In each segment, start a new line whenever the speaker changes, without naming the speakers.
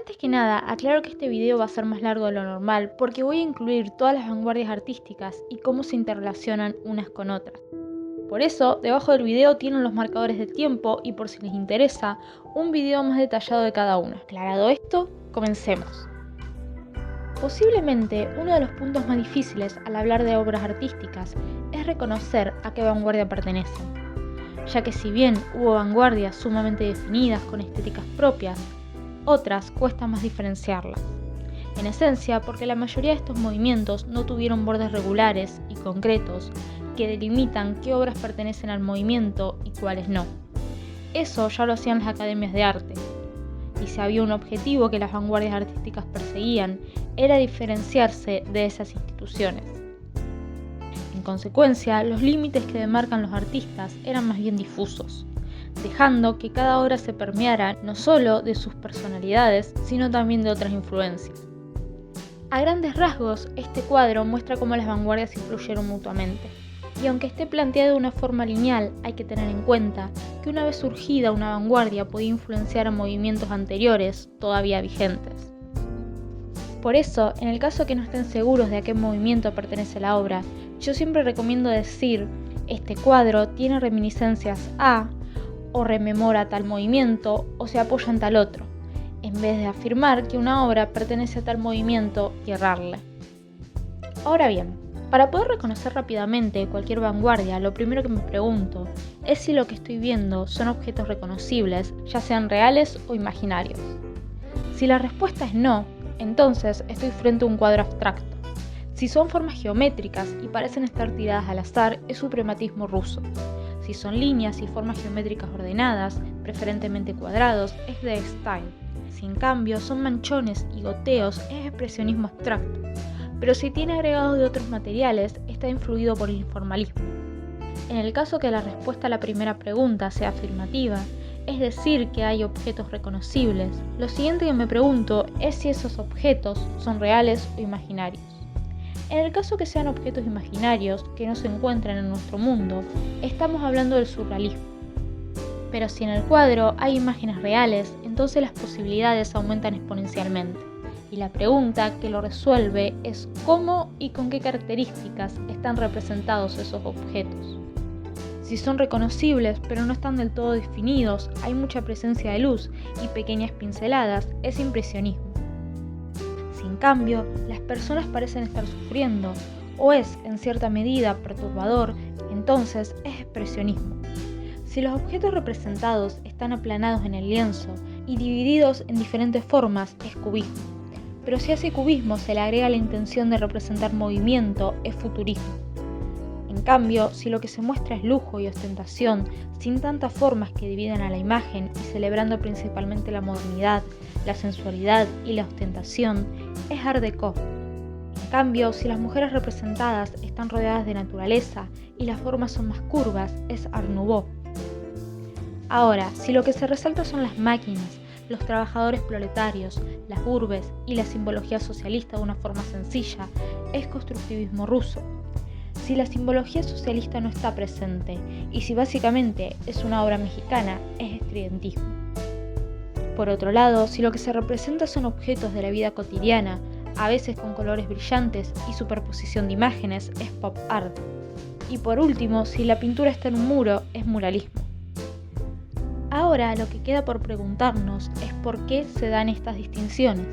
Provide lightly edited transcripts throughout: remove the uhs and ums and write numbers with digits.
Antes que nada, aclaro que este video va a ser más largo de lo normal porque voy a incluir todas las vanguardias artísticas y cómo se interrelacionan unas con otras. Por eso, debajo del video tienen los marcadores de tiempo y por si les interesa, un video más detallado de cada una. Aclarado esto, comencemos. Posiblemente uno de los puntos más difíciles al hablar de obras artísticas es reconocer a qué vanguardia pertenecen, ya que si bien hubo vanguardias sumamente definidas con estéticas propias, otras cuesta más diferenciarlas. En esencia, porque la mayoría de estos movimientos no tuvieron bordes regulares y concretos que delimitan qué obras pertenecen al movimiento y cuáles no. Eso ya lo hacían las academias de arte. Y si había un objetivo que las vanguardias artísticas perseguían, era diferenciarse de esas instituciones. En consecuencia, los límites que demarcan los artistas eran más bien difusos, dejando que cada obra se permeara no solo de sus personalidades, sino también de otras influencias. A grandes rasgos, este cuadro muestra cómo las vanguardias influyeron mutuamente. Y aunque esté planteado de una forma lineal, hay que tener en cuenta que una vez surgida una vanguardia podía influenciar a movimientos anteriores todavía vigentes. Por eso, en el caso que no estén seguros de a qué movimiento pertenece la obra, yo siempre recomiendo decir, este cuadro tiene reminiscencias a, o rememora tal movimiento, o se apoya en tal otro, en vez de afirmar que una obra pertenece a tal movimiento y errarle. Ahora bien, para poder reconocer rápidamente cualquier vanguardia, lo primero que me pregunto es si lo que estoy viendo son objetos reconocibles, ya sean reales o imaginarios. Si la respuesta es no, entonces estoy frente a un cuadro abstracto. Si son formas geométricas y parecen estar tiradas al azar, es suprematismo ruso. Si son líneas y formas geométricas ordenadas, preferentemente cuadrados, es de style. Si en cambio son manchones y goteos, es expresionismo abstracto. Pero si tiene agregados de otros materiales, está influido por el informalismo. En el caso que la respuesta a la primera pregunta sea afirmativa, es decir, que hay objetos reconocibles, lo siguiente que me pregunto es si esos objetos son reales o imaginarios. En el caso que sean objetos imaginarios que no se encuentran en nuestro mundo, estamos hablando del surrealismo. Pero si en el cuadro hay imágenes reales, entonces las posibilidades aumentan exponencialmente. Y la pregunta que lo resuelve es cómo y con qué características están representados esos objetos. Si son reconocibles pero no están del todo definidos, hay mucha presencia de luz y pequeñas pinceladas, es impresionismo. Si en cambio las personas parecen estar sufriendo o es en cierta medida perturbador, entonces es expresionismo. Si los objetos representados están aplanados en el lienzo y divididos en diferentes formas, es cubismo. Pero si a ese cubismo se le agrega la intención de representar movimiento, es futurismo. En cambio, si lo que se muestra es lujo y ostentación, sin tantas formas que dividen a la imagen y celebrando principalmente la modernidad, la sensualidad y la ostentación, es Art Deco. En cambio, si las mujeres representadas están rodeadas de naturaleza y las formas son más curvas, es Art Nouveau. Ahora, si lo que se resalta son las máquinas, los trabajadores proletarios, las urbes y la simbología socialista de una forma sencilla, es constructivismo ruso. Si la simbología socialista no está presente y si básicamente es una obra mexicana, es estridentismo. Por otro lado, si lo que se representa son objetos de la vida cotidiana, a veces con colores brillantes y superposición de imágenes, es pop art. Y por último, si la pintura está en un muro, es muralismo. Ahora lo que queda por preguntarnos es por qué se dan estas distinciones.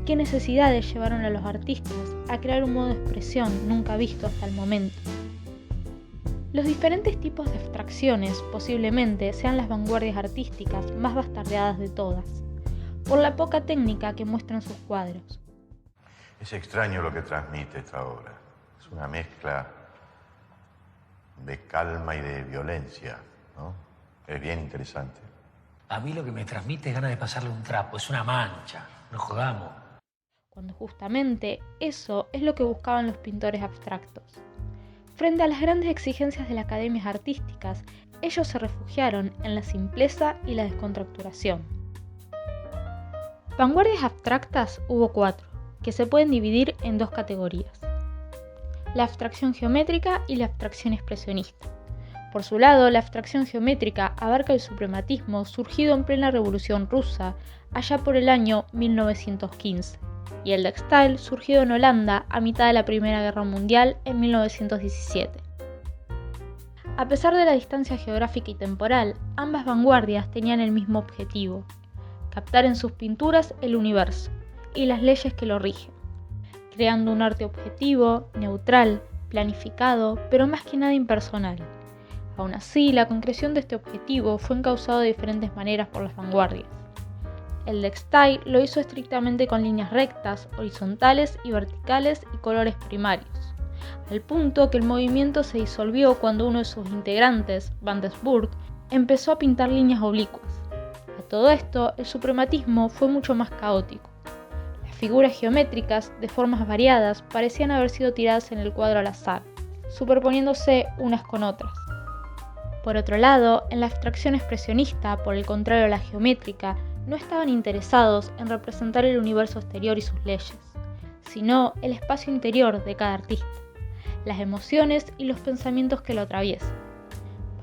¿Qué necesidades llevaron a los artistas a crear un modo de expresión nunca visto hasta el momento? Los diferentes tipos de abstracciones posiblemente sean las vanguardias artísticas más bastardeadas de todas, por la poca técnica que muestran sus cuadros.
Es extraño lo que transmite esta obra. Es una mezcla de calma y de violencia, ¿no? Es bien interesante.
A mí lo que me transmite es ganas de pasarle un trapo, es una mancha, no jodamos.
Cuando justamente eso es lo que buscaban los pintores abstractos. Frente a las grandes exigencias de las academias artísticas, ellos se refugiaron en la simpleza y la descontracturación. Vanguardias abstractas hubo 4, que se pueden dividir en 2 categorías: la abstracción geométrica y la abstracción expresionista. Por su lado, la abstracción geométrica abarca el suprematismo surgido en plena Revolución Rusa, allá por el año 1915, y el textile surgido en Holanda a mitad de la Primera Guerra Mundial en 1917. A pesar de la distancia geográfica y temporal, ambas vanguardias tenían el mismo objetivo: captar en sus pinturas el universo y las leyes que lo rigen, creando un arte objetivo, neutral, planificado, pero más que nada impersonal. Aún así, la concreción de este objetivo fue encauzado de diferentes maneras por las vanguardias. El textile lo hizo estrictamente con líneas rectas, horizontales y verticales y colores primarios, al punto que el movimiento se disolvió cuando uno de sus integrantes, Van Doesburg, empezó a pintar líneas oblicuas. A todo esto, el suprematismo fue mucho más caótico. Las figuras geométricas, de formas variadas, parecían haber sido tiradas en el cuadro al azar, superponiéndose unas con otras. Por otro lado, en la abstracción expresionista, por el contrario a la geométrica, no estaban interesados en representar el universo exterior y sus leyes, sino el espacio interior de cada artista, las emociones y los pensamientos que lo atraviesan.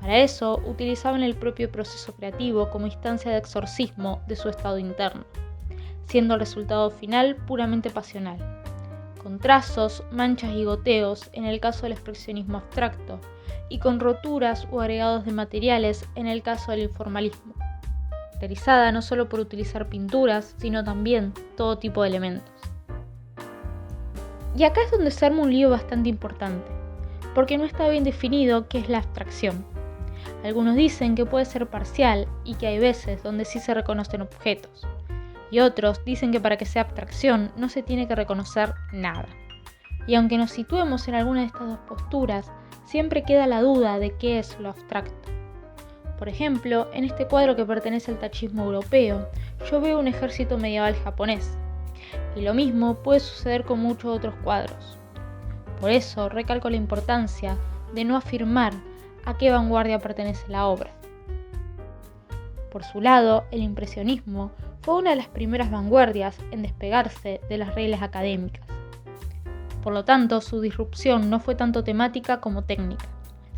Para eso, utilizaban el propio proceso creativo como instancia de exorcismo de su estado interno, siendo el resultado final puramente pasional, con trazos, manchas y goteos en el caso del expresionismo abstracto, y con roturas o agregados de materiales en el caso del informalismo, caracterizada no solo por utilizar pinturas, sino también todo tipo de elementos. Y acá es donde se arma un lío bastante importante, porque no está bien definido qué es la abstracción. Algunos dicen que puede ser parcial y que hay veces donde sí se reconocen objetos, y otros dicen que para que sea abstracción no se tiene que reconocer nada. Y aunque nos situemos en alguna de estas dos posturas, siempre queda la duda de qué es lo abstracto. Por ejemplo, en este cuadro que pertenece al tachismo europeo, yo veo un ejército medieval japonés, y lo mismo puede suceder con muchos otros cuadros. Por eso recalco la importancia de no afirmar a qué vanguardia pertenece la obra. Por su lado, el impresionismo fue una de las primeras vanguardias en despegarse de las reglas académicas. Por lo tanto, su disrupción no fue tanto temática como técnica.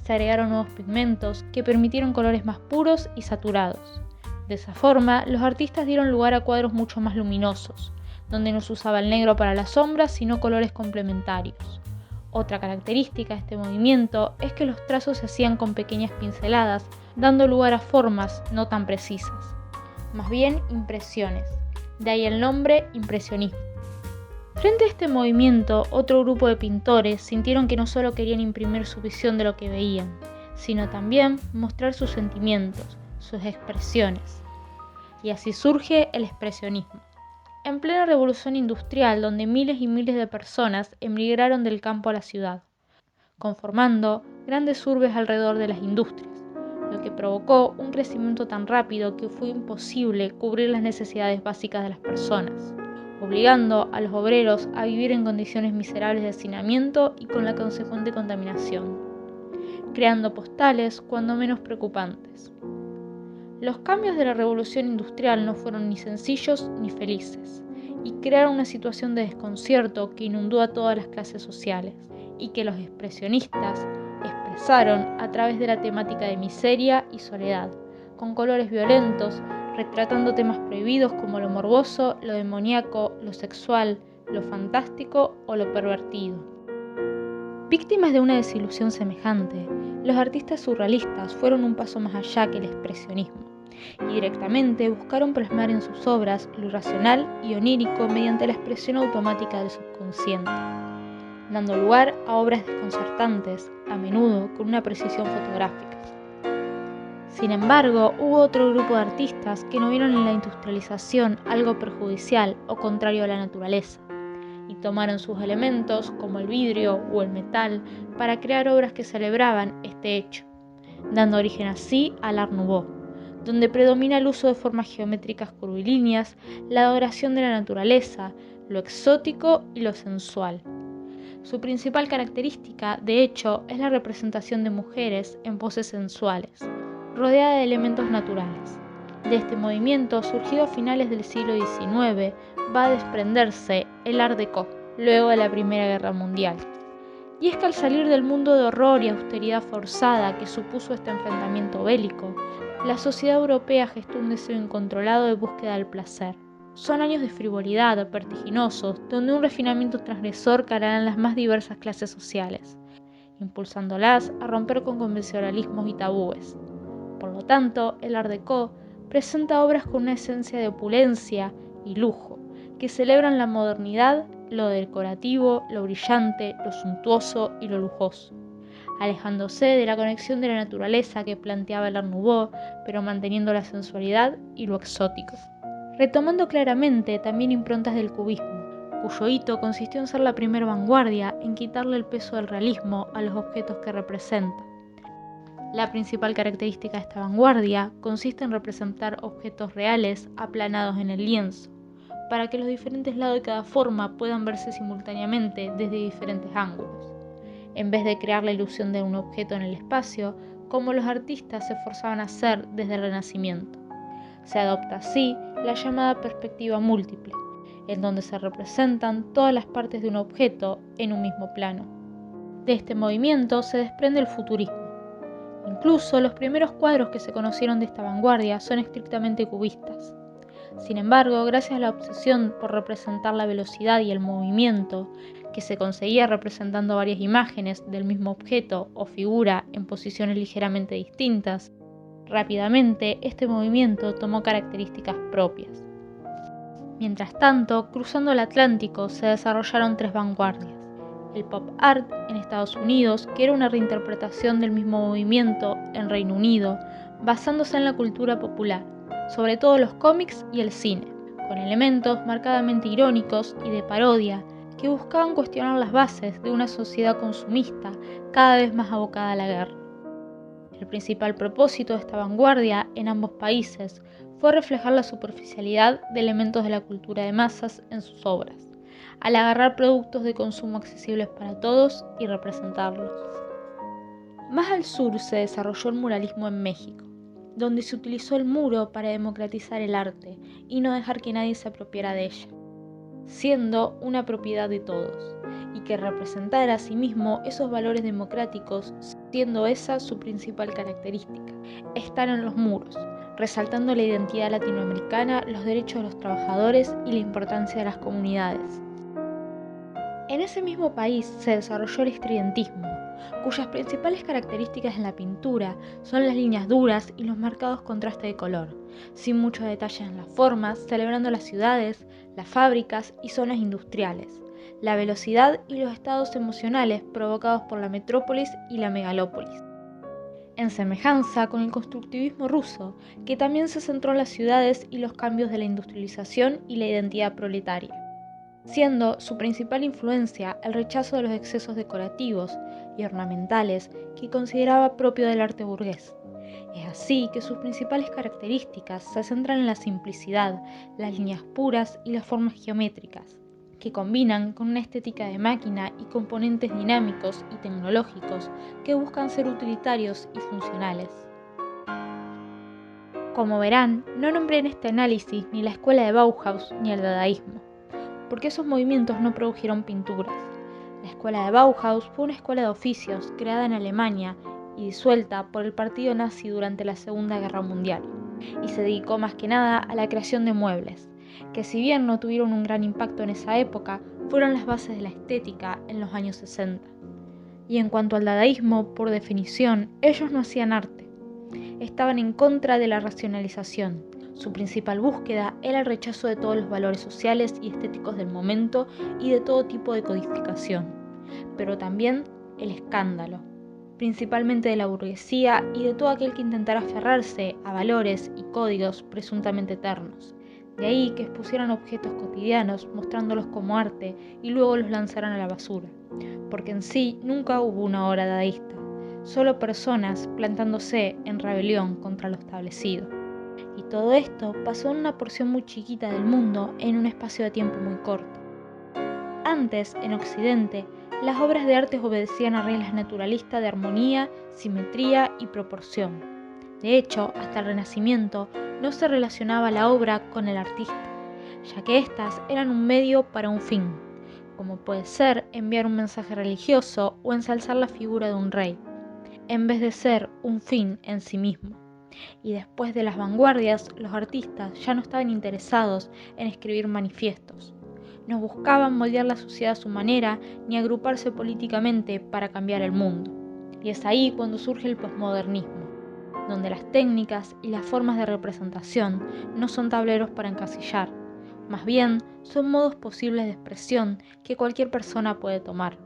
Se agregaron nuevos pigmentos que permitieron colores más puros y saturados. De esa forma, los artistas dieron lugar a cuadros mucho más luminosos, donde no se usaba el negro para las sombras, sino colores complementarios. Otra característica de este movimiento es que los trazos se hacían con pequeñas pinceladas, dando lugar a formas no tan precisas, más bien impresiones, de ahí el nombre impresionismo. Frente a este movimiento, otro grupo de pintores sintieron que no solo querían imprimir su visión de lo que veían, sino también mostrar sus sentimientos, sus expresiones. Y así surge el expresionismo. En plena revolución industrial, donde miles y miles de personas emigraron del campo a la ciudad, conformando grandes urbes alrededor de las industrias, lo que provocó un crecimiento tan rápido que fue imposible cubrir las necesidades básicas de las personas, obligando a los obreros a vivir en condiciones miserables de hacinamiento y con la consecuente contaminación, creando postales cuando menos preocupantes. Los cambios de la revolución industrial no fueron ni sencillos ni felices, y crearon una situación de desconcierto que inundó a todas las clases sociales, y que los expresionistas expresaron a través de la temática de miseria y soledad, con colores violentos, retratando temas prohibidos como lo morboso, lo demoníaco, lo sexual, lo fantástico o lo pervertido. Víctimas de una desilusión semejante, los artistas surrealistas fueron un paso más allá que el expresionismo, y directamente buscaron plasmar en sus obras lo irracional y onírico mediante la expresión automática del subconsciente, dando lugar a obras desconcertantes, a menudo con una precisión fotográfica. Sin embargo, hubo otro grupo de artistas que no vieron en la industrialización algo perjudicial o contrario a la naturaleza, y tomaron sus elementos, como el vidrio o el metal, para crear obras que celebraban este hecho, dando origen así al Art Nouveau, donde predomina el uso de formas geométricas curvilíneas, la adoración de la naturaleza, lo exótico y lo sensual. Su principal característica, de hecho, es la representación de mujeres en poses sensuales, rodeada de elementos naturales. De este movimiento, surgido a finales del siglo XIX, va a desprenderse el Art Déco, luego de la Primera Guerra Mundial. Y es que al salir del mundo de horror y austeridad forzada que supuso este enfrentamiento bélico, la sociedad europea gestó un deseo incontrolado de búsqueda del placer. Son años de frivolidad, vertiginosos, donde un refinamiento transgresor calará en las más diversas clases sociales, impulsándolas a romper con convencionalismos y tabúes. Por lo tanto, el Art Deco presenta obras con una esencia de opulencia y lujo, que celebran la modernidad, lo decorativo, lo brillante, lo suntuoso y lo lujoso, alejándose de la conexión de la naturaleza que planteaba el Art Nouveau, pero manteniendo la sensualidad y lo exótico. Retomando claramente también improntas del cubismo, cuyo hito consistió en ser la primera vanguardia en quitarle el peso del realismo a los objetos que representa. La principal característica de esta vanguardia consiste en representar objetos reales aplanados en el lienzo, para que los diferentes lados de cada forma puedan verse simultáneamente desde diferentes ángulos, en vez de crear la ilusión de un objeto en el espacio, como los artistas se esforzaban a hacer desde el Renacimiento. Se adopta así la llamada perspectiva múltiple, en donde se representan todas las partes de un objeto en un mismo plano. De este movimiento se desprende el futurismo. Incluso los primeros cuadros que se conocieron de esta vanguardia son estrictamente cubistas. Sin embargo, gracias a la obsesión por representar la velocidad y el movimiento, que se conseguía representando varias imágenes del mismo objeto o figura en posiciones ligeramente distintas, rápidamente este movimiento tomó características propias. Mientras tanto, cruzando el Atlántico se desarrollaron tres vanguardias. El pop art en Estados Unidos, que era una reinterpretación del mismo movimiento en Reino Unido, basándose en la cultura popular, sobre todo los cómics y el cine, con elementos marcadamente irónicos y de parodia que buscaban cuestionar las bases de una sociedad consumista cada vez más abocada a la guerra. El principal propósito de esta vanguardia en ambos países fue reflejar la superficialidad de elementos de la cultura de masas en sus obras, al agarrar productos de consumo accesibles para todos y representarlos. Más al sur se desarrolló el muralismo en México, donde se utilizó el muro para democratizar el arte y no dejar que nadie se apropiara de ella, siendo una propiedad de todos, y que representara a sí mismo esos valores democráticos, siendo esa su principal característica, estar en los muros, resaltando la identidad latinoamericana, los derechos de los trabajadores y la importancia de las comunidades. En ese mismo país se desarrolló el estridentismo, cuyas principales características en la pintura son las líneas duras y los marcados contrastes de color, sin muchos detalles en las formas, celebrando las ciudades, las fábricas y zonas industriales, la velocidad y los estados emocionales provocados por la metrópolis y la megalópolis. En semejanza con el constructivismo ruso, que también se centró en las ciudades y los cambios de la industrialización y la identidad proletaria, siendo su principal influencia el rechazo de los excesos decorativos y ornamentales que consideraba propio del arte burgués. Es así que sus principales características se centran en la simplicidad, las líneas puras y las formas geométricas, que combinan con una estética de máquina y componentes dinámicos y tecnológicos que buscan ser utilitarios y funcionales. Como verán, no nombré en este análisis ni la escuela de Bauhaus ni el dadaísmo, porque esos movimientos no produjeron pinturas. La escuela de Bauhaus fue una escuela de oficios creada en Alemania y disuelta por el partido nazi durante la Segunda Guerra Mundial, y se dedicó más que nada a la creación de muebles, que si bien no tuvieron un gran impacto en esa época, fueron las bases de la estética en los años 60. Y en cuanto al dadaísmo, por definición, ellos no hacían arte. Estaban en contra de la racionalización. Su principal búsqueda era el rechazo de todos los valores sociales y estéticos del momento y de todo tipo de codificación, pero también el escándalo, principalmente de la burguesía y de todo aquel que intentara aferrarse a valores y códigos presuntamente eternos. De ahí que expusieran objetos cotidianos mostrándolos como arte y luego los lanzaran a la basura, porque en sí nunca hubo una obra dadaísta, solo personas plantándose en rebelión contra lo establecido. Y todo esto pasó en una porción muy chiquita del mundo en un espacio de tiempo muy corto. Antes, en Occidente, las obras de arte obedecían a reglas naturalistas de armonía, simetría y proporción. De hecho, hasta el Renacimiento no se relacionaba la obra con el artista, ya que éstas eran un medio para un fin, como puede ser enviar un mensaje religioso o ensalzar la figura de un rey, en vez de ser un fin en sí mismo. Y después de las vanguardias, los artistas ya no estaban interesados en escribir manifiestos. No buscaban moldear la sociedad a su manera ni agruparse políticamente para cambiar el mundo. Y es ahí cuando surge el posmodernismo, donde las técnicas y las formas de representación no son tableros para encasillar, más bien son modos posibles de expresión que cualquier persona puede tomar.